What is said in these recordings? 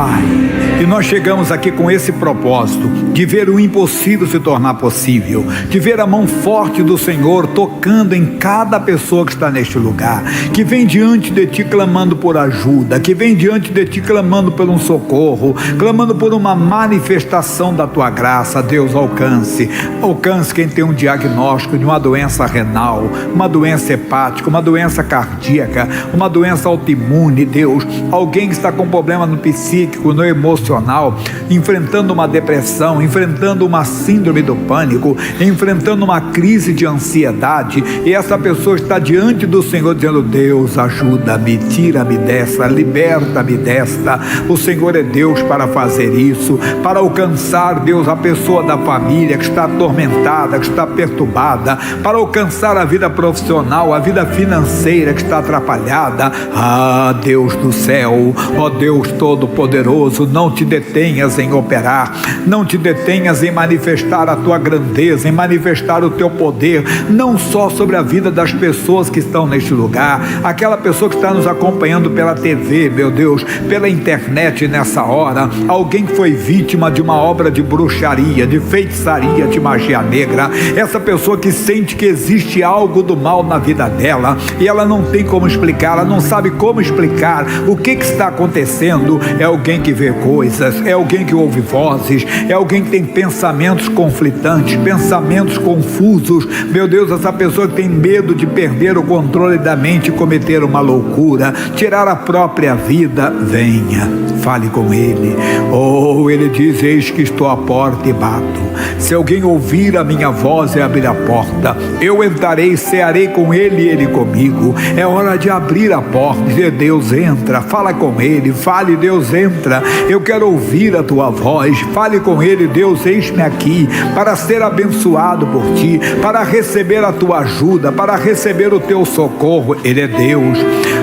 Pai, e nós chegamos aqui com esse propósito de ver o impossível se tornar possível, de ver a mão forte do Senhor tocando em cada pessoa que está neste lugar, que vem diante de Ti clamando por ajuda, que vem diante de Ti clamando por um socorro, clamando por uma manifestação da Tua graça. Deus, alcance quem tem um diagnóstico de uma doença renal, uma doença hepática, uma doença cardíaca, uma doença autoimune. Deus, alguém que está com problema no psíquico, no emocional, enfrentando uma depressão, enfrentando uma síndrome do pânico, enfrentando uma crise de ansiedade, e essa pessoa está diante do Senhor dizendo: Deus, ajuda-me, tira-me dessa, liberta-me desta. O Senhor é Deus para fazer isso, para alcançar, Deus, a pessoa da família que está atormentada, que está perturbada, para alcançar a vida profissional, a vida financeira que está atrapalhada. Ah, Deus do céu, ó Deus Todo-Poderoso, não te detenhas em operar, não te detenhas em manifestar a tua grandeza, em manifestar o teu poder, não só sobre a vida das pessoas que estão neste lugar, aquela pessoa que está nos acompanhando pela TV, meu Deus, pela internet nessa hora, alguém que foi vítima de uma obra de bruxaria, de feitiçaria, de magia negra, essa pessoa que sente que existe algo do mal na vida dela e ela não tem como explicar, ela não sabe como explicar o que está acontecendo. É alguém que vê coisas, é alguém que ouve vozes, é alguém que tem pensamentos conflitantes, pensamentos confusos. Meu Deus, essa pessoa que tem medo de perder o controle da mente e cometer uma loucura, tirar a própria vida. Venha, fale com ele. Oh, ele diz: eis que estou à porta e bato. Se alguém ouvir a minha voz e abrir a porta, eu entrarei, cearei com ele e ele comigo. É hora de abrir a porta, dizer: Deus, entra, fala com ele, fale: Deus, entra, eu quero ouvir a tua voz. Fale com ele: Deus, eis-me aqui para ser abençoado por ti, para receber a tua ajuda, para receber o teu socorro. Ele é Deus.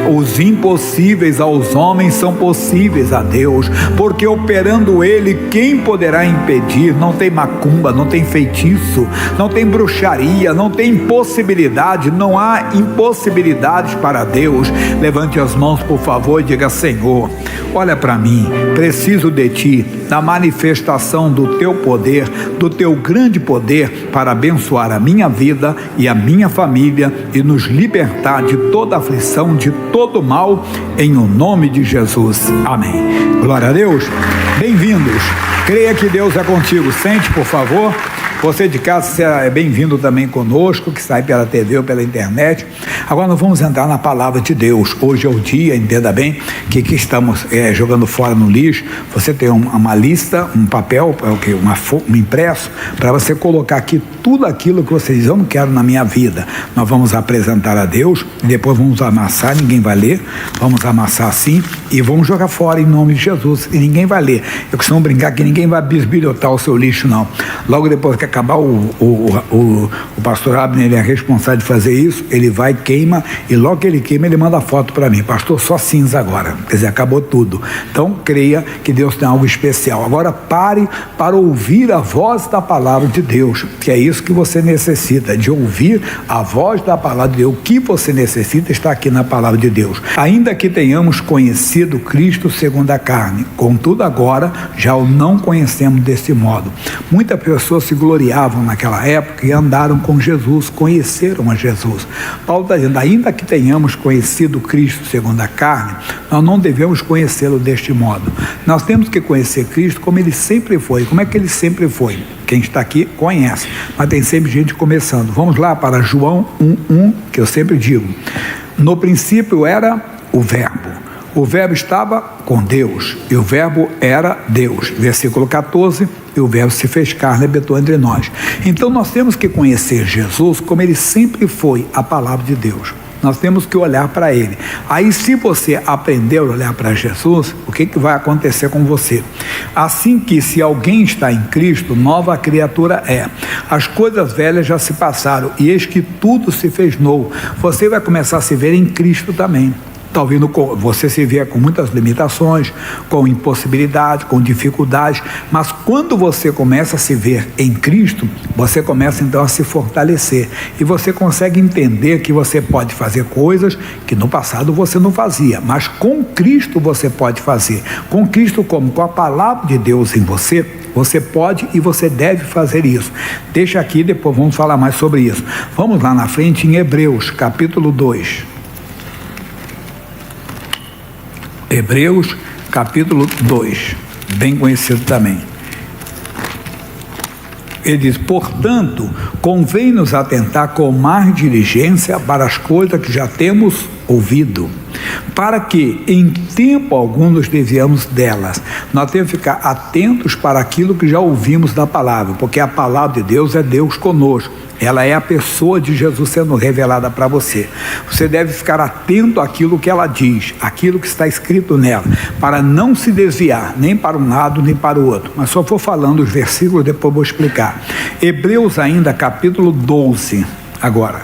Os impossíveis aos homens são possíveis a Deus, porque operando ele, quem poderá impedir? Não tem macumba, não tem feitiço, não tem bruxaria, não tem impossibilidade, não há impossibilidades para Deus. Levante as mãos, por favor, e diga: Senhor, olha para mim, preciso de ti, da manifestação do teu poder, do teu grande poder, para abençoar a minha vida e a minha família e nos libertar de toda aflição, de todo mal, em o nome de Jesus. Amém. Glória a Deus. Bem-vindos. Creia que Deus é contigo. Sente, por favor. Você de casa é bem-vindo também conosco, que sai pela TV ou pela internet. Agora nós vamos entrar na palavra de Deus. Hoje é o dia, entenda bem, que estamos jogando fora no lixo. Você tem uma lista, um papel, um impresso, para você colocar aqui tudo aquilo que você diz: eu não quero na minha vida. Nós vamos apresentar a Deus, e depois vamos amassar, ninguém vai ler, vamos amassar assim, e vamos jogar fora em nome de Jesus, e ninguém vai ler. Eu costumo brincar que ninguém vai bisbilhotar o seu lixo, não. Logo depois que acabar o pastor Abner, ele é responsável de fazer isso, ele vai, queima, e logo que ele queima, ele manda foto para mim: pastor, só cinza agora. Quer dizer, acabou tudo. Então creia que Deus tem algo especial. Agora pare para ouvir a voz da palavra de Deus, que é isso que você necessita, de ouvir a voz da palavra de Deus. O que você necessita está aqui na palavra de Deus. Ainda que tenhamos conhecido Cristo segundo a carne, contudo agora já o não conhecemos desse modo. Muitas pessoas se gloriavam naquela época e andaram com Jesus, conheceram a Jesus. Paulo está dizendo: ainda que tenhamos conhecido Cristo segundo a carne, nós não devemos conhecê-lo deste modo. Nós temos que conhecer Cristo como ele sempre foi. Como é que ele sempre foi? Quem está aqui conhece, mas tem sempre gente começando. Vamos lá para João 1:1, que eu sempre digo: no princípio era o Verbo. O Verbo estava com Deus, e o Verbo era Deus. Versículo 14, e o Verbo se fez carne e habitou entre nós. Então nós temos que conhecer Jesus como ele sempre foi, a palavra de Deus. Nós temos que olhar para ele. Aí, se você aprender a olhar para Jesus, o que vai acontecer com você? Assim que, se alguém está em Cristo, nova criatura é. As coisas velhas já se passaram, e eis que tudo se fez novo. Você vai começar a se ver em Cristo também. Talvez você se vê com muitas limitações, com impossibilidades, com dificuldades, mas quando você começa a se ver em Cristo, você começa então a se fortalecer e você consegue entender que você pode fazer coisas que no passado você não fazia, mas com Cristo você pode fazer. Com Cristo como? Com a palavra de Deus em você, você pode e você deve fazer isso. Deixa aqui, depois vamos falar mais sobre isso. Vamos lá na frente em Hebreus, capítulo 2. Hebreus, capítulo 2, bem conhecido também. Ele diz: portanto, convém-nos atentar com mais diligência para as coisas que já temos ouvido, para que em tempo algum nos desviamos delas. Nós temos que ficar atentos para aquilo que já ouvimos da palavra, porque a palavra de Deus é Deus conosco. Ela é a pessoa de Jesus sendo revelada para você. Você deve ficar atento àquilo que ela diz, aquilo que está escrito nela, para não se desviar, nem para um lado, nem para o outro. Mas só vou falando os versículos, depois vou explicar. Hebreus ainda, capítulo 12, agora.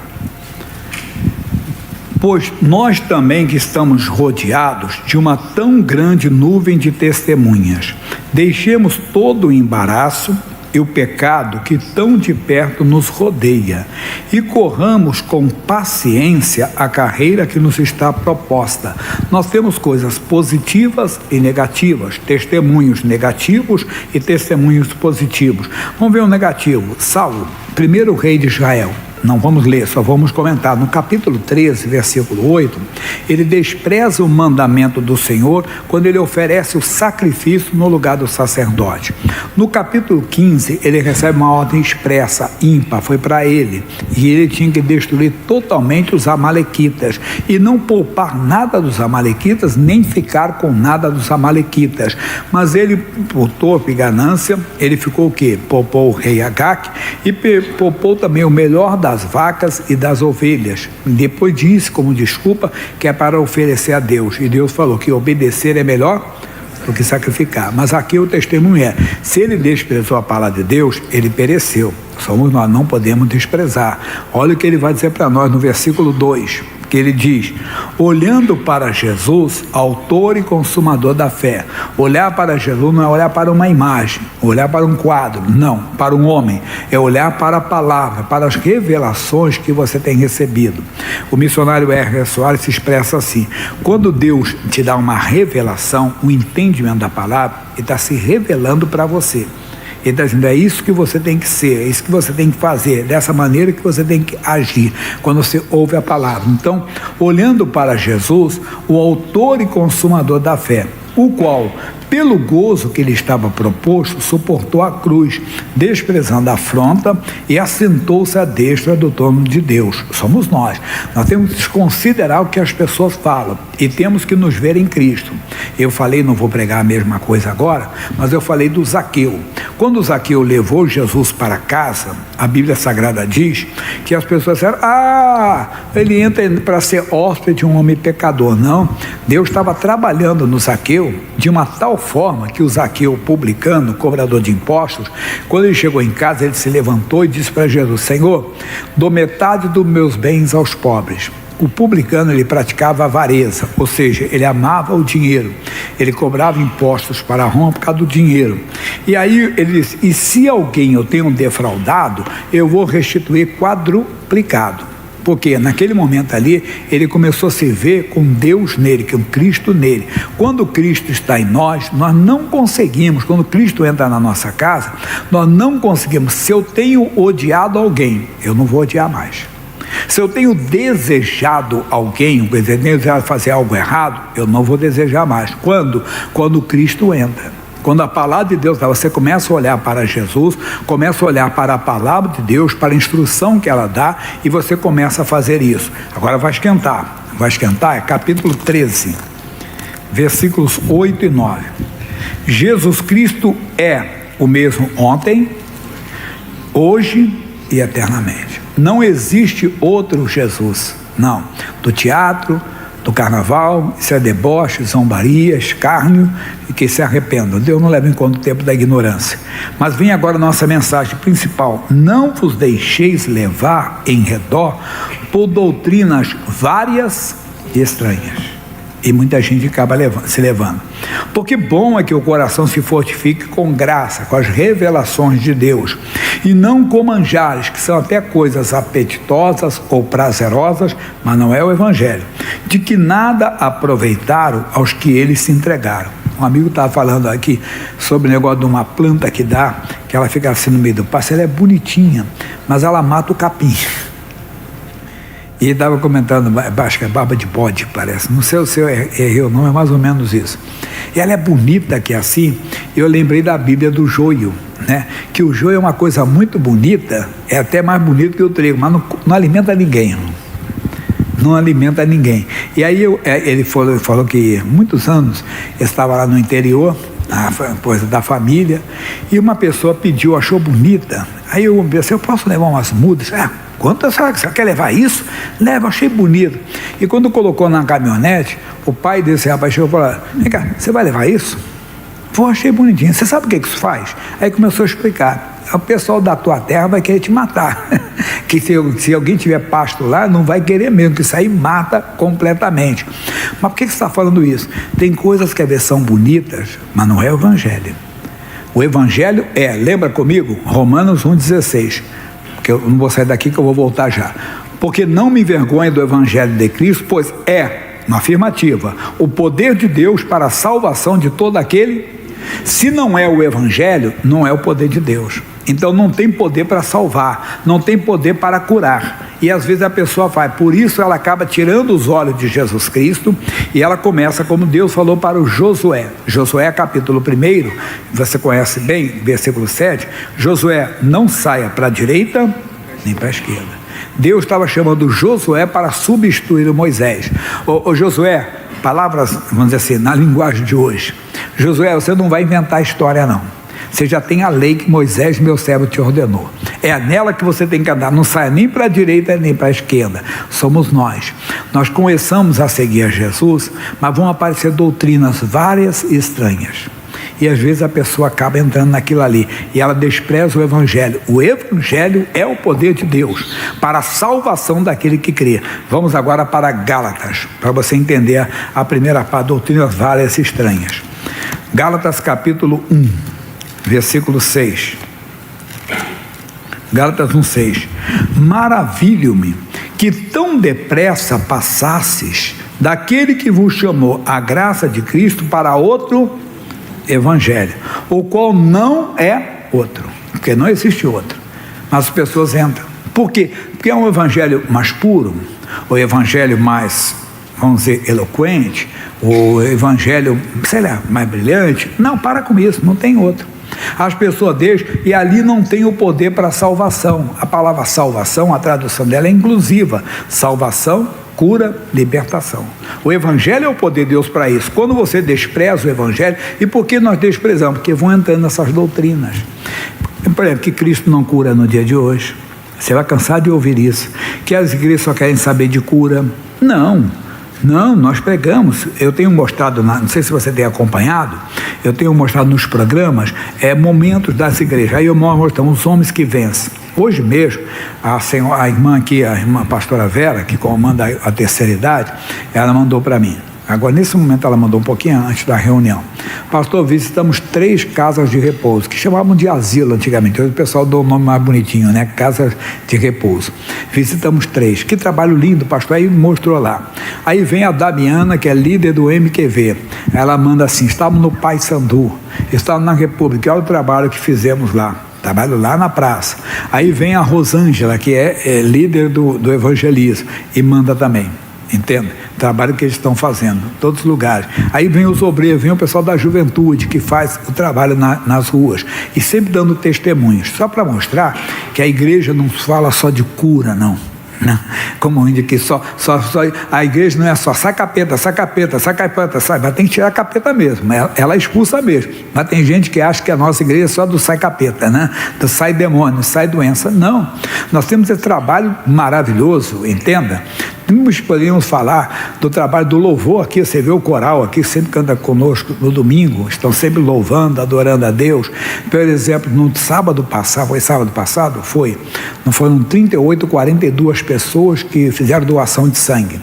Pois nós também que estamos rodeados de uma tão grande nuvem de testemunhas, deixemos todo o embaraço e o pecado que tão de perto nos rodeia, e corramos com paciência a carreira que nos está proposta. Nós temos coisas positivas e negativas, testemunhos negativos e testemunhos positivos. Vamos ver o negativo. Saulo, primeiro rei de Israel. Não vamos ler, só vamos comentar. No capítulo 13, versículo 8, ele despreza o mandamento do Senhor quando ele oferece o sacrifício no lugar do sacerdote. No capítulo 15, ele recebe uma ordem expressa, ímpar, foi para ele. E ele tinha que destruir totalmente os amalequitas e não poupar nada dos amalequitas, nem ficar com nada dos amalequitas. Mas ele, por torpe e ganância, ele ficou o quê? Poupou o rei Agaque e poupou também o melhor das vacas e das ovelhas. Depois disse como desculpa que é para oferecer a Deus, e Deus falou que obedecer é melhor do que sacrificar. Mas aqui o testemunho é: se ele desprezou a palavra de Deus, ele pereceu. Somos nós, não podemos desprezar. Olha o que ele vai dizer para nós no versículo 2, que ele diz: olhando para Jesus, autor e consumador da fé. Olhar para Jesus não é olhar para uma imagem, olhar para um quadro, não, para um homem, é olhar para a palavra, para as revelações que você tem recebido. O missionário R. Soares se expressa assim: quando Deus te dá uma revelação, um entendimento da palavra, ele está se revelando para você. Ele está dizendo: é isso que você tem que ser, é isso que você tem que fazer, dessa maneira que você tem que agir, quando você ouve a palavra. Então, olhando para Jesus, o autor e consumador da fé, o qual, pelo gozo que lhe estava proposto, suportou a cruz, desprezando a afronta, e assentou-se à destra do trono de Deus. Somos nós. Nós temos que desconsiderar o que as pessoas falam e temos que nos ver em Cristo. Eu falei, não vou pregar a mesma coisa agora, mas eu falei do Zaqueu. Quando o Zaqueu levou Jesus para casa, a Bíblia Sagrada diz que as pessoas disseram: ele entra para ser hóspede de um homem pecador. Não, Deus estava trabalhando no Zaqueu de uma tal forma que o Zaqueu, publicano, cobrador de impostos, quando ele chegou em casa, ele se levantou e disse para Jesus: Senhor, dou metade dos meus bens aos pobres. O publicano, ele praticava avareza, ou seja, ele amava o dinheiro, ele cobrava impostos para Roma por causa do dinheiro. E aí ele disse: e se alguém eu tenho defraudado, eu vou restituir quadruplicado. Porque naquele momento ali, ele começou a se ver com Deus nele, com Cristo nele. Quando Cristo está em nós, nós não conseguimos, quando Cristo entra na nossa casa, nós não conseguimos. Se eu tenho odiado alguém, eu não vou odiar mais. Se eu tenho desejado alguém, desejado fazer algo errado, eu não vou desejar mais. Quando? Quando Cristo entra. Quando a palavra de Deus, você começa a olhar para Jesus, começa a olhar para a palavra de Deus, para a instrução que ela dá, e você começa a fazer isso. Agora vai esquentar. Vai esquentar, é capítulo 13, versículos 8 e 9. Jesus Cristo é o mesmo ontem, hoje e eternamente. Não existe outro Jesus, não. Do teatro, do carnaval, isso é deboche, zombaria, escárnio, e que se arrependam. Deus não leva em conta o tempo da ignorância. Mas vem agora a nossa mensagem principal: não vos deixeis levar em redor por doutrinas várias e estranhas. E muita gente acaba se levando. Porque bom é que o coração se fortifique com graça, com as revelações de Deus, e não com manjares, que são até coisas apetitosas ou prazerosas, mas não é o Evangelho, de que nada aproveitaram aos que eles se entregaram. Um amigo estava falando aqui sobre o negócio de uma planta que dá, que ela fica assim no meio do pasto, ela é bonitinha, mas ela mata o capim. E estava comentando, acho que é baba de bode, parece. Não sei o seu errei ou não, é mais ou menos isso. E ela é bonita que é assim. Eu lembrei da Bíblia do joio, né? Que o joio é uma coisa muito bonita, é até mais bonito que o trigo, mas não alimenta ninguém. Não alimenta ninguém. E aí ele falou que muitos anos estava lá no interior, coisa da família, e uma pessoa pediu, achou bonita. Aí eu pensei, eu posso levar umas mudas? Quanto será que você quer levar isso? Leva, achei bonito. E quando colocou na caminhonete, o pai desse rapaz chegou e falou: vem cá, você vai levar isso? Pô, achei bonitinho. Você sabe o que isso faz? Aí começou a explicar. O pessoal da tua terra vai querer te matar. Que se alguém tiver pasto lá, não vai querer mesmo, que isso aí mata completamente. Mas por que você está falando isso? Tem coisas que às vezes são bonitas, mas não é o Evangelho. O Evangelho lembra comigo? Romanos 1,16. Que eu não vou sair daqui, que eu vou voltar já. Porque não me envergonho do Evangelho de Cristo, pois uma afirmativa, o poder de Deus para a salvação de todo aquele. Se não é o Evangelho, não é o poder de Deus. Então não tem poder para salvar, não tem poder para curar. E às vezes a pessoa faz, por isso ela acaba tirando os olhos de Jesus Cristo, e ela começa como Deus falou para o Josué. Josué capítulo 1, você conhece bem, versículo 7, Josué, não saia para a direita nem para a esquerda. Deus estava chamando Josué para substituir o Moisés. Ô Josué, palavras, vamos dizer assim, na linguagem de hoje, Josué, você não vai inventar história não. Você já tem a lei que Moisés, meu servo, te ordenou. É nela que você tem que andar. Não saia nem para a direita nem para a esquerda. Somos nós. Nós começamos a seguir a Jesus, mas vão aparecer doutrinas várias e estranhas. E às vezes a pessoa acaba entrando naquilo ali. E ela despreza o Evangelho. O Evangelho é o poder de Deus para a salvação daquele que crê. Vamos agora para Gálatas, para você entender a primeira parte, doutrinas várias e estranhas. Gálatas capítulo 1. Versículo 6. Gálatas 1,6. Maravilho-me que tão depressa passasses daquele que vos chamou a graça de Cristo para outro evangelho, o qual não é outro, porque não existe outro. Mas as pessoas entram. Por quê? Porque é um evangelho mais puro, o evangelho mais, vamos dizer, eloquente, o evangelho, sei lá, mais brilhante. Não, para com isso, não tem outro. As pessoas deixam, e ali não tem o poder para salvação. A palavra salvação, a tradução dela é inclusiva. Salvação, cura, libertação. O Evangelho é o poder de Deus para isso. Quando você despreza o Evangelho, e por que nós desprezamos? Porque vão entrando nessas doutrinas. Por exemplo, que Cristo não cura no dia de hoje. Você vai cansar de ouvir isso. Que as igrejas só querem saber de cura. Não, nós pregamos. Eu tenho mostrado, não sei se você tem acompanhado, eu tenho mostrado nos programas, momentos das igrejas. Aí eu mostro os homens que vencem. Hoje mesmo, a irmã aqui, a irmã pastora Vera, que comanda a terceira idade, ela mandou para mim. Agora, nesse momento, ela mandou um pouquinho antes da reunião. Pastor, visitamos 3 casas de repouso, que chamavam de asilo antigamente. Hoje o pessoal dá o nome mais bonitinho, né? Casas de repouso. Visitamos 3. Que trabalho lindo, pastor. Aí mostrou lá. Aí vem a Damiana, que é líder do MQV. Ela manda assim: estávamos no Paissandu, estávamos na República. Olha o trabalho que fizemos lá. Trabalho lá na praça. Aí vem a Rosângela, que é líder do evangelismo, e manda também. Entende? Trabalho que eles estão fazendo em todos os lugares. Aí vem os obreiros, vem o pessoal da juventude que faz o trabalho nas ruas e sempre dando testemunhos, só para mostrar que a igreja não fala só de cura, não. Como índio que só a igreja não é só sai capeta, mas tem que tirar a capeta mesmo, ela expulsa mesmo. Mas tem gente que acha que a nossa igreja é só do sai capeta, né? Do sai demônio, sai doença. Não, nós temos esse trabalho maravilhoso, entenda. Nós poderíamos falar do trabalho do louvor aqui. Você vê o coral aqui, sempre canta conosco no domingo, estão sempre louvando, adorando a Deus. Por exemplo, no sábado passado, não foram 38, 42 pessoas que fizeram doação de sangue.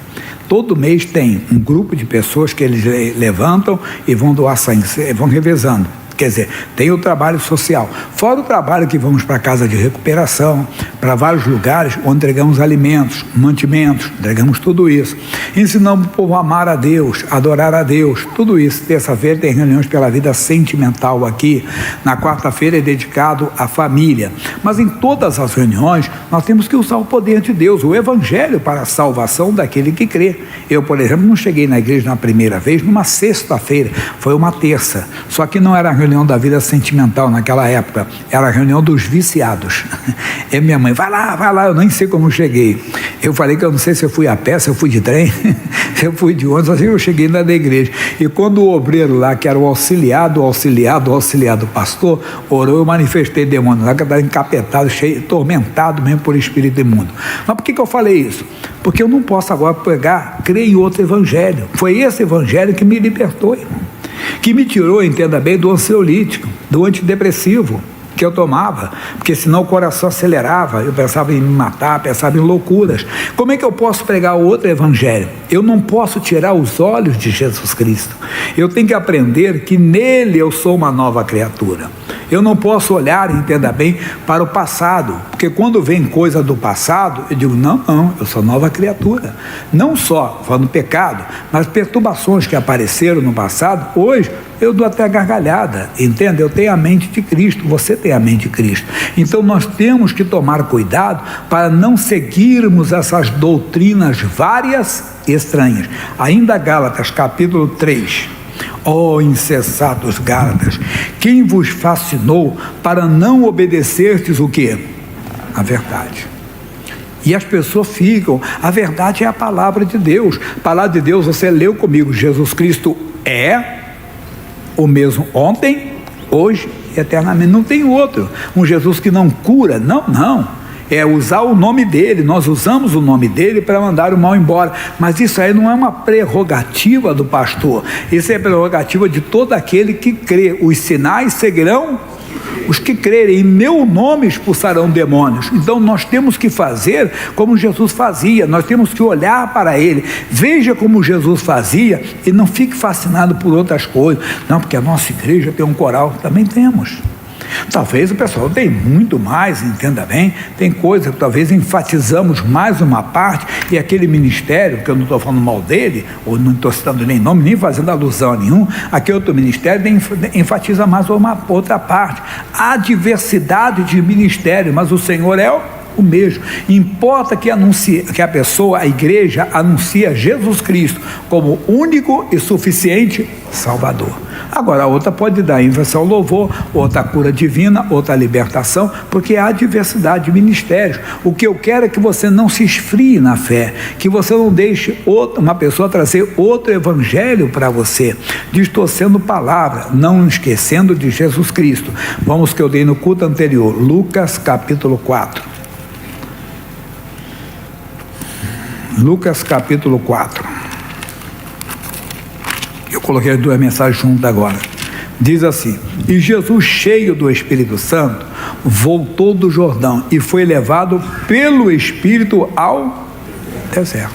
Todo mês tem um grupo de pessoas que eles levantam e vão doar sangue, vão revezando. Quer dizer, tem o trabalho social. Fora o trabalho que vamos para a casa de recuperação, para vários lugares onde entregamos alimentos, mantimentos, entregamos tudo isso. Ensinamos o povo a amar a Deus, adorar a Deus, tudo isso. Terça-feira tem reuniões pela vida sentimental aqui. Na quarta-feira é dedicado à família. Mas em todas as reuniões, nós temos que usar o poder de Deus, o Evangelho para a salvação daquele que crê. Eu, por exemplo, não cheguei na igreja na primeira vez, numa sexta-feira, foi uma terça. Só que não era a reunião da vida sentimental naquela época, era a reunião dos viciados. E minha mãe, vai lá, eu nem sei como cheguei. Eu falei que eu não sei se eu fui a pé, se eu fui de trem, se eu fui de ônibus, assim eu cheguei na igreja. E quando o obreiro lá, que era o auxiliar do pastor, orou, eu manifestei demônio lá, que estava encapetado, cheio, tormentado mesmo por espírito imundo. Mas por que eu falei isso? Porque eu não posso agora crer em outro evangelho. Foi esse evangelho que me libertou, irmão, que me tirou, entenda bem, do ansiolítico, do antidepressivo que eu tomava, porque senão o coração acelerava, eu pensava em me matar, pensava em loucuras. Como é que eu posso pregar outro evangelho? Eu não posso tirar os olhos de Jesus Cristo. Eu tenho que aprender que nele eu sou uma nova criatura. Eu não posso olhar, entenda bem, para o passado, porque quando vem coisa do passado, eu digo, não, eu sou nova criatura. Não só falando pecado, mas perturbações que apareceram no passado, hoje eu dou até gargalhada, entende? Eu tenho a mente de Cristo, você tem a mente de Cristo. Então nós temos que tomar cuidado para não seguirmos essas doutrinas várias e estranhas. Ainda Gálatas, capítulo 3. Ó insensatos Gálatas, quem vos fascinou para não obedecerdes o quê? A verdade. E as pessoas ficam, a verdade é a palavra de Deus. A palavra de Deus, você leu comigo, Jesus Cristo é o mesmo ontem, hoje e eternamente. Não tem outro. Um Jesus que não cura, não. É usar o nome dele, nós usamos o nome dele para mandar o mal embora, mas isso aí não é uma prerrogativa do pastor, isso é prerrogativa de todo aquele que crê. Os sinais seguirão os que crerem, em meu nome expulsarão demônios. Então nós temos que fazer como Jesus fazia, nós temos que olhar para ele, veja como Jesus fazia e não fique fascinado por outras coisas. Não, porque a nossa igreja tem um coral, também temos. Talvez o pessoal tem muito mais, entenda bem, tem coisa que talvez enfatizamos mais uma parte, e aquele ministério, que eu não estou falando mal dele, ou não estou citando nem nome, nem fazendo alusão a nenhum, aquele outro ministério enfatiza mais uma outra parte. Há diversidade de ministério, mas o Senhor é o mesmo. Importa que a pessoa, a igreja, anuncia Jesus Cristo como único e suficiente Salvador. Agora, a outra pode dar ênfase ao louvor, outra cura divina, outra libertação, porque há diversidade de ministérios. O que eu quero é que você não se esfrie na fé, que você não deixe uma pessoa trazer outro evangelho para você, distorcendo palavra, não esquecendo de Jesus Cristo. Vamos que eu dei no culto anterior, Lucas capítulo 4. Lucas capítulo 4. Eu coloquei as duas mensagens juntas agora. Diz assim: e Jesus, cheio do Espírito Santo, voltou do Jordão e foi levado pelo Espírito ao deserto.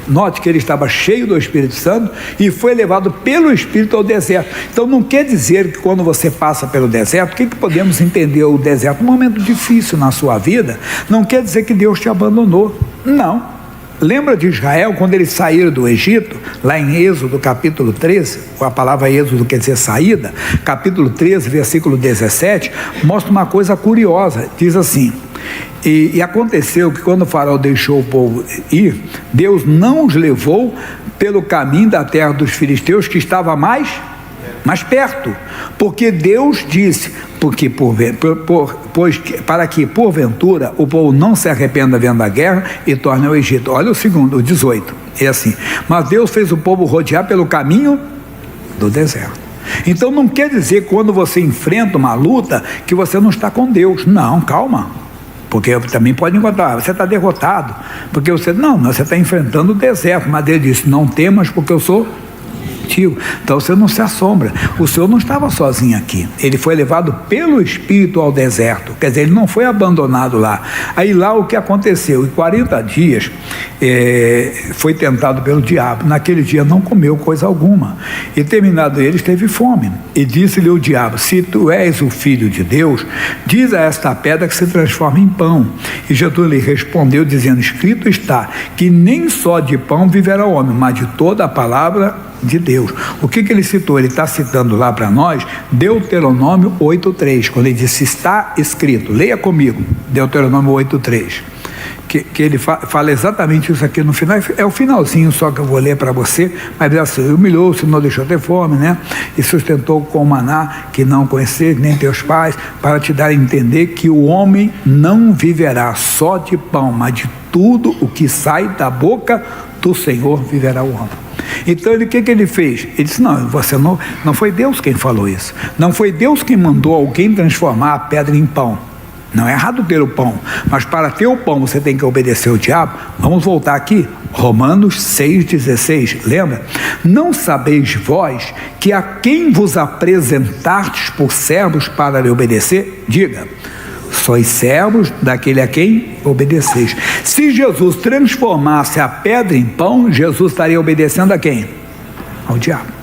Note que ele estava cheio do Espírito Santo e foi levado pelo Espírito ao deserto. Então não quer dizer que quando você passa pelo deserto, o que podemos entender o deserto? Um momento difícil na sua vida, não quer dizer que Deus te abandonou. Não. Lembra de Israel, quando eles saíram do Egito, lá em Êxodo capítulo 13, a palavra Êxodo quer dizer saída, capítulo 13, versículo 17, mostra uma coisa curiosa, diz assim: e aconteceu que quando o faraó deixou o povo ir, Deus não os levou pelo caminho da terra dos filisteus, que estava mais perto, porque Deus disse, para que porventura o povo não se arrependa vendo a guerra e torne ao Egito. Olha o segundo, o 18, é assim: mas Deus fez o povo rodear pelo caminho do deserto. Então não quer dizer que quando você enfrenta uma luta que você não está com Deus. Não, calma, porque também pode encontrar, você está derrotado, porque você está enfrentando o deserto, mas Deus disse, não temas porque eu sou contigo. Então você não se assombra. O Senhor não estava sozinho aqui. Ele foi levado pelo Espírito ao deserto. Quer dizer, ele não foi abandonado lá. Aí lá o que aconteceu? Em 40 dias foi tentado pelo diabo. Naquele dia não comeu coisa alguma. E terminado ele, teve fome. E disse-lhe o diabo: se tu és o Filho de Deus, diz a esta pedra que se transforma em pão. E Jesus lhe respondeu dizendo: escrito está que nem só de pão viverá o homem, mas de toda a palavra de Deus. O que ele citou? Ele está citando lá para nós Deuteronômio 8:3, quando ele disse está escrito. Leia comigo Deuteronômio 8:3, que ele fala exatamente isso aqui no final. É o finalzinho só que eu vou ler para você, mas assim: humilhou-se, não deixou ter fome, né? E sustentou com maná que não conheces nem teus pais, para te dar a entender que o homem não viverá só de pão, mas de tudo o que sai da boca do Senhor viverá o homem. Então o que ele fez? Ele disse: não foi Deus quem falou isso. Não foi Deus quem mandou alguém transformar a pedra em pão. Não é errado ter o pão, mas para ter o pão você tem que obedecer ao diabo. Vamos voltar aqui, Romanos 6,16, lembra? Não sabeis vós que a quem vos apresentastes por servos para lhe obedecer? Diga: sois servos daquele a quem obedeceis. Se Jesus transformasse a pedra em pão, Jesus estaria obedecendo a quem? Ao diabo.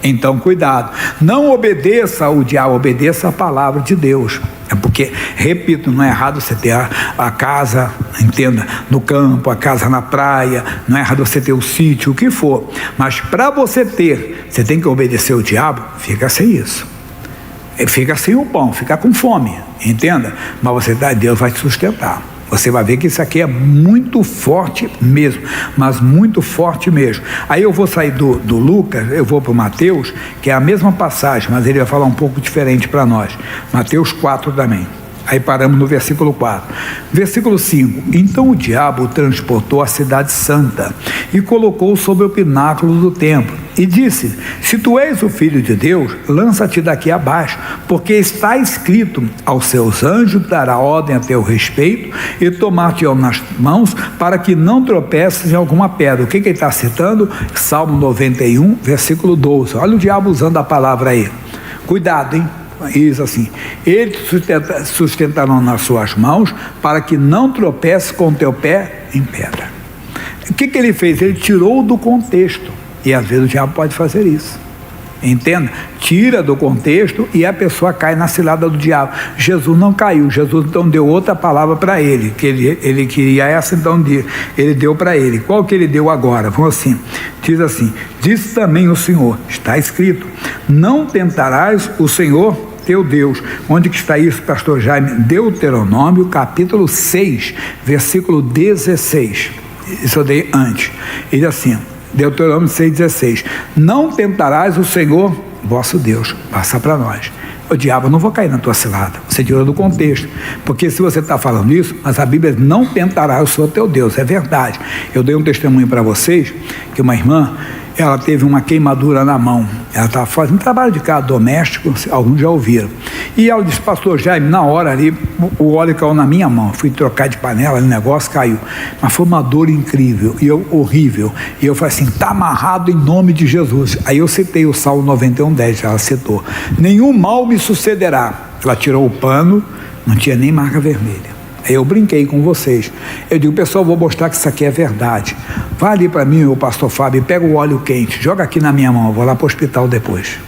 Então cuidado, não obedeça ao diabo, obedeça a palavra de Deus. É porque, repito, não é errado você ter a casa, entenda, no campo, a casa na praia, não é errado você ter o sítio, o que for. Mas para você ter, você tem que obedecer ao diabo, fica sem isso. Fica sem o pão, fica com fome, entenda? Mas você Deus vai te sustentar. Você vai ver que isso aqui é muito forte mesmo, mas muito forte mesmo. Aí eu vou sair do Lucas, eu vou para o Mateus, que é a mesma passagem, mas ele vai falar um pouco diferente para nós. Mateus 4 também. Aí paramos no versículo 4. Versículo 5. Então o diabo o transportou à cidade santa e colocou sobre o pináculo do templo e disse: se tu és o Filho de Deus, lança-te daqui abaixo, porque está escrito: aos seus anjos dará ordem a teu respeito e tomar-te-ão nas mãos para que não tropeces em alguma pedra. O que ele está citando? Salmo 91, versículo 12. Olha o diabo usando a palavra aí. Cuidado, hein? Isso assim: eles sustentarão nas suas mãos para que não tropece com o teu pé em pedra. O que ele fez? Ele tirou do contexto, e às vezes o diabo pode fazer isso, entenda? Tira do contexto e a pessoa cai na cilada do diabo. Jesus não caiu, Jesus então deu outra palavra para ele, que ele queria essa, então ele deu para ele. Qual que ele deu agora? Vamos assim, diz assim: disse também o Senhor, está escrito: não tentarás o Senhor teu Deus. Onde que está isso, pastor Jaime? Deuteronômio capítulo 6, versículo 16. Isso eu dei antes. Ele assim, Deuteronômio 6,16: não tentarás o Senhor vosso Deus. Passa para nós. O diabo, eu não vou cair na tua cilada. Você tirou do contexto, porque se você está falando isso, mas a Bíblia não tentará o Senhor teu Deus, é verdade. Eu dei um testemunho para vocês, que uma irmã, ela teve uma queimadura na mão. Ela estava fazendo trabalho de casa doméstico, alguns já ouviram. E ela disse: pastor Jaime, na hora ali, o óleo caiu na minha mão. Fui trocar de panela, o negócio caiu. Mas foi uma dor incrível, horrível. E eu falei assim: está amarrado em nome de Jesus. Aí eu citei o Salmo 91:10, ela citou: nenhum mal me sucederá. Ela tirou o pano, não tinha nem marca vermelha. Aí eu brinquei com vocês. Eu digo: pessoal, vou mostrar que isso aqui é verdade. Vai ali para mim, o pastor Fábio, pega o óleo quente, joga aqui na minha mão, eu vou lá para o hospital depois.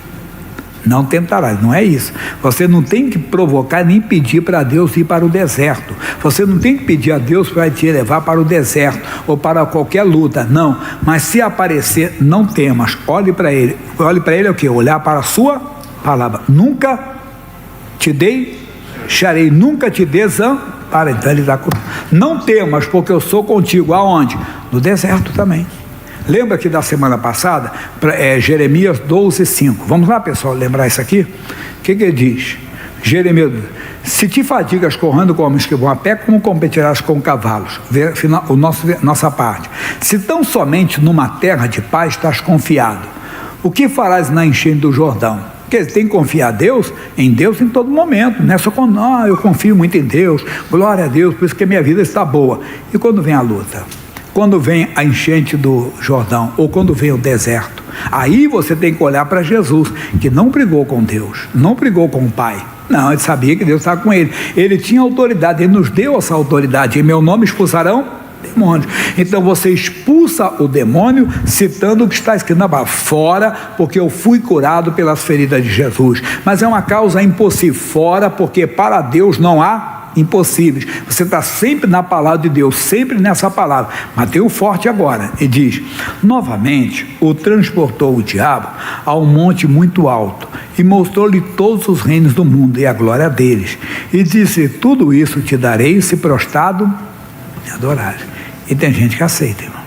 Não tentará, não é isso. Você não tem que provocar nem pedir para Deus ir para o deserto. Você não tem que pedir a Deus para te levar para o deserto ou para qualquer luta, não. Mas se aparecer, não temas, olhe para ele. Olhe para ele é o quê? Olhar para a sua palavra. Nunca te deixarei, nunca te desampararei. Então ele dá, não temas, porque eu sou contigo. Aonde? No deserto também. Lembra que da semana passada, Jeremias 12:5. Vamos lá, pessoal, lembrar isso aqui? O que ele diz? Jeremias: se te fadigas correndo como homens que vão a pé, como competirás com cavalos? Nossa parte. Se tão somente numa terra de paz estás confiado, o que farás na enchente do Jordão? Porque tem que confiar em Deus em todo momento, não é só quando eu confio muito em Deus, glória a Deus, por isso que a minha vida está boa. E quando vem a luta? Quando vem a enchente do Jordão, ou quando vem o deserto? Aí você tem que olhar para Jesus, que não brigou com Deus, não brigou com o Pai. Não, ele sabia que Deus estava com ele. Ele tinha autoridade, ele nos deu essa autoridade. Em meu nome expulsarão demônios. Então você expulsa o demônio citando o que está escrito na Bíblia: fora, porque eu fui curado pelas feridas de Jesus. Mas é uma causa impossível. Fora, porque para Deus não há impossíveis. Você está sempre na palavra de Deus, sempre nessa palavra. Mas tem o forte agora. Ele diz: novamente o transportou o diabo a um monte muito alto e mostrou-lhe todos os reinos do mundo e a glória deles, e disse: tudo isso te darei se prostrado me adorares. E tem gente que aceita, irmão.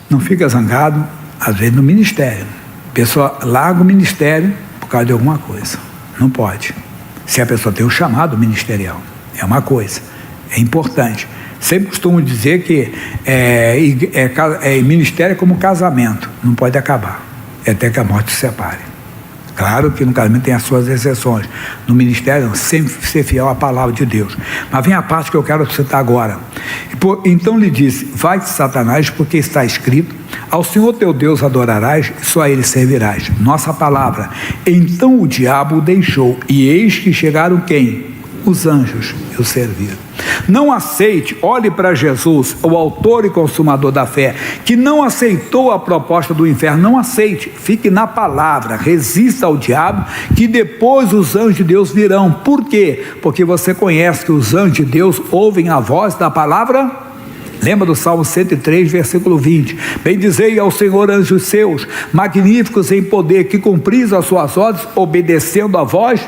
Não fica zangado, às vezes no ministério. A pessoa larga o ministério por causa de alguma coisa. Não pode. Se a pessoa tem o chamado ministerial, é uma coisa, é importante. Sempre costumo dizer que ministério é como casamento, não pode acabar, é até que a morte se separe. Claro que no casamento tem as suas exceções, no ministério sempre ser fiel à palavra de Deus. Mas vem a parte que eu quero citar agora. Então lhe disse: vai-te, Satanás, porque está escrito: ao Senhor teu Deus adorarás e só a ele servirás. Nossa palavra. Então o diabo o deixou, e eis que chegaram quem? Os anjos e o serviram. Não aceite, olhe para Jesus, o autor e consumador da fé, que não aceitou a proposta do inferno. Não aceite, fique na palavra, resista ao diabo, que depois os anjos de Deus virão. Por quê? Porque você conhece que os anjos de Deus ouvem a voz da palavra. Lembra do Salmo 103, versículo 20: bendizei ao Senhor anjos seus, magníficos em poder, que cumpris as suas ordens, obedecendo a voz.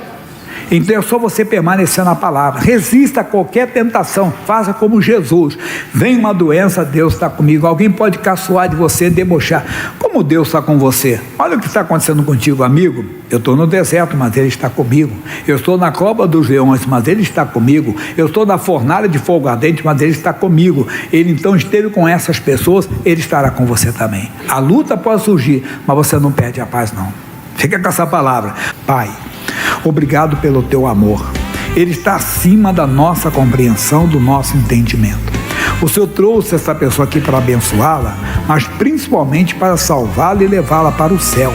Então é só você permanecer na palavra. Resista a qualquer tentação, faça como Jesus. Vem uma doença, Deus está comigo. Alguém pode caçoar de você, debochar. Como Deus está com você? Olha o que está acontecendo contigo, amigo. Eu estou no deserto, mas Ele está comigo. Eu estou na cova dos leões, mas Ele está comigo. Eu estou na fornalha de fogo ardente, mas Ele está comigo. Ele então esteve com essas pessoas, Ele estará com você também. A luta pode surgir, mas você não perde a paz, não. Fica com essa palavra. Pai, obrigado pelo teu amor. Ele está acima da nossa compreensão, do nosso entendimento. O Senhor trouxe essa pessoa aqui para abençoá-la, mas principalmente para salvá-la e levá-la para o céu.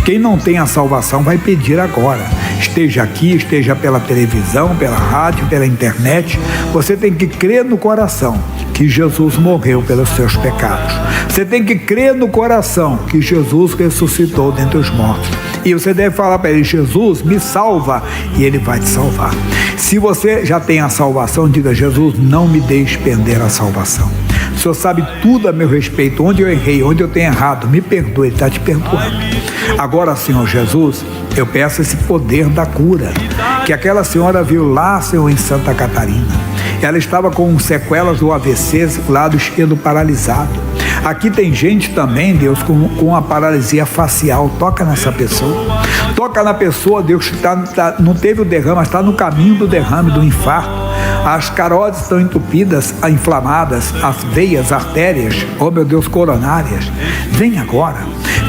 Quem não tem a salvação vai pedir agora. Esteja aqui, esteja pela televisão, pela rádio, pela internet. Você tem que crer no coração que Jesus morreu pelos seus pecados. Você tem que crer no coração que Jesus ressuscitou dentre os mortos. E você deve falar para Ele: Jesus, me salva, e Ele vai te salvar. Se você já tem a salvação, diga: Jesus, não me deixe perder a salvação. O Senhor sabe tudo a meu respeito, onde eu errei, onde eu tenho errado, me perdoe. Ele está te perdoando. Agora, Senhor Jesus, eu peço esse poder da cura, que aquela senhora viu lá, Senhor, em Santa Catarina. Ela estava com sequelas do AVC, lado esquerdo paralisado. Aqui tem gente também, Deus, com a paralisia facial. Toca nessa pessoa. Toca na pessoa, Deus, que não teve o derrame, mas está no caminho do derrame, do infarto. As carótidas estão entupidas, inflamadas, as veias, artérias, oh meu Deus, coronárias. Vem agora.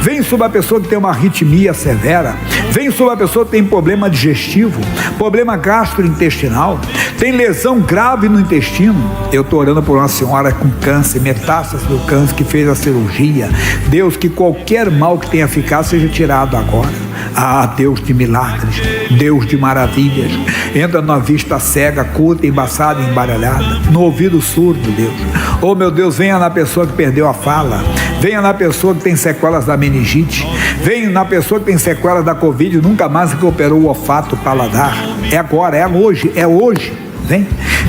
Vem sobre a pessoa que tem uma arritmia severa. Vem sobre a pessoa que tem problema digestivo, problema gastrointestinal, tem lesão grave no intestino. Eu estou orando por uma senhora com câncer, metástase do câncer, que fez a cirurgia. Deus, que qualquer mal que tenha ficado seja tirado agora. Ah, Deus de milagres, Deus de maravilhas. Entra na vista cega, curta, embaçada e embaralhada, no ouvido surdo, Deus. Oh meu Deus, venha na pessoa que perdeu a fala. Venha na pessoa que tem sequelas da meningite. Venha na pessoa que tem sequelas da Covid, nunca mais recuperou o olfato, o paladar. É agora, é hoje, é hoje.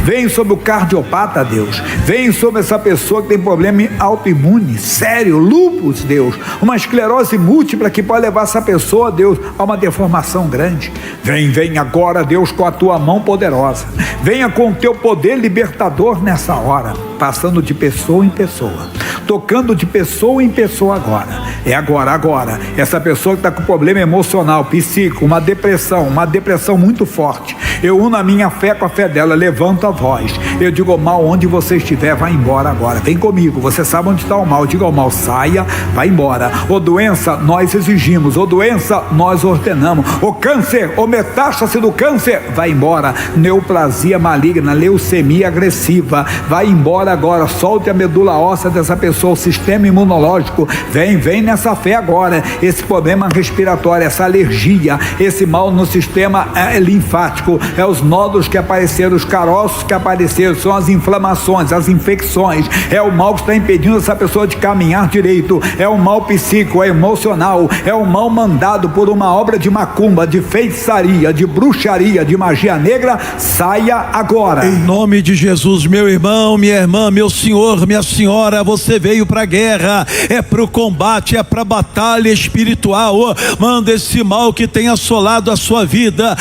Vem sobre o cardiopata, Deus. Vem sobre essa pessoa que tem problema autoimune, sério, lúpus, Deus. Uma esclerose múltipla que pode levar essa pessoa, Deus, a uma deformação grande. Vem agora, Deus, com a tua mão poderosa. Venha com o teu poder libertador nessa hora, passando de pessoa em pessoa, tocando de pessoa em pessoa agora. É agora. Essa pessoa que está com problema emocional, psíquico, uma depressão muito forte. Eu uno a minha fé com a fé dela. Levanta a voz. Eu digo ao mal, onde você estiver, vai embora agora. Vem comigo, você sabe onde está o mal. Eu digo ao mal, saia, vai embora. Ô doença, nós exigimos. Ô doença, nós ordenamos. Ô câncer, ô metástase do câncer, vai embora. Neoplasia maligna, leucemia agressiva, vai embora agora. Solte a medula óssea dessa pessoa, o sistema imunológico. Vem nessa fé agora. Esse problema respiratório, essa alergia, esse mal no sistema linfático, é os nódulos que apareceram, os caroços que apareceram, são as inflamações, as infecções, é o mal que está impedindo essa pessoa de caminhar direito, é o mal psíquico, é emocional, é o mal mandado por uma obra de macumba, de feitiçaria, de bruxaria, de magia negra. Saia agora. Em nome de Jesus, meu irmão, minha irmã, meu senhor, minha senhora, você veio para a guerra, é para o combate, é para a batalha espiritual. Manda esse mal que tem assolado a sua vida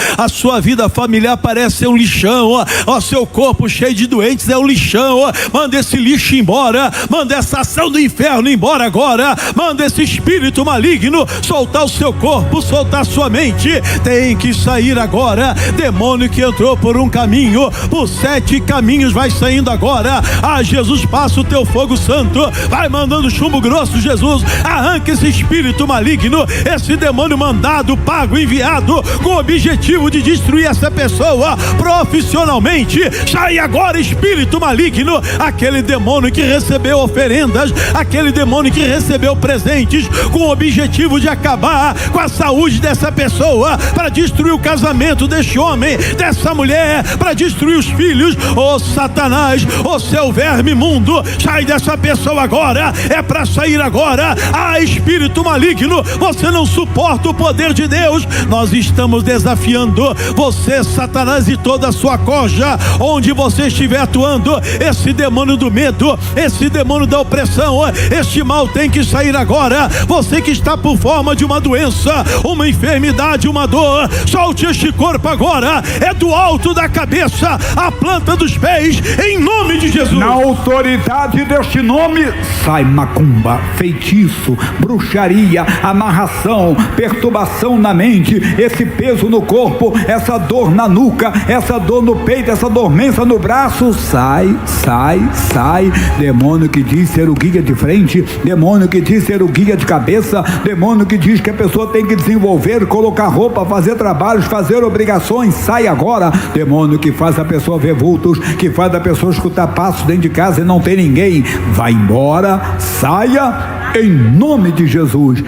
familiar parece um lixão, seu corpo cheio de doentes é um lixão. Manda esse lixo embora, manda essa ação do inferno embora agora, manda esse espírito maligno soltar o seu corpo, soltar a sua mente, tem que sair agora. Demônio que entrou por um caminho, por 7 caminhos vai saindo agora. Jesus, passa o teu fogo santo, vai mandando chumbo grosso. Jesus, arranca esse espírito maligno, esse demônio mandado, pago, enviado com o objetivo de destruir essa pessoa profissionalmente. Sai agora, espírito maligno, aquele demônio que recebeu oferendas, aquele demônio que recebeu presentes com o objetivo de acabar com a saúde dessa pessoa, para destruir o casamento deste homem, dessa mulher, para destruir os filhos. Ô Satanás, ô seu verme imundo, sai dessa pessoa agora, é para sair agora. Espírito maligno, você não suporta o poder de Deus. Nós estamos desafiando você, Satanás, e toda a sua corja, onde você estiver atuando, esse demônio do medo, esse demônio da opressão, este mal tem que sair agora. Você que está por forma de uma doença, uma enfermidade, uma dor, solte este corpo agora, é do alto da cabeça à planta dos pés, em nome de Jesus. Na autoridade deste nome, sai macumba, feitiço, bruxaria, amarração, perturbação na mente, esse peso no corpo, essa dor na nuca, essa dor no peito, essa dormência no braço. Sai. Demônio que diz ser o guia de frente, demônio que diz ser o guia de cabeça, demônio que diz que a pessoa tem que desenvolver, colocar roupa, fazer trabalhos, fazer obrigações. Sai agora. Demônio que faz a pessoa ver vultos, que faz a pessoa escutar passos dentro de casa e não tem ninguém. Vai embora, saia em nome de Jesus.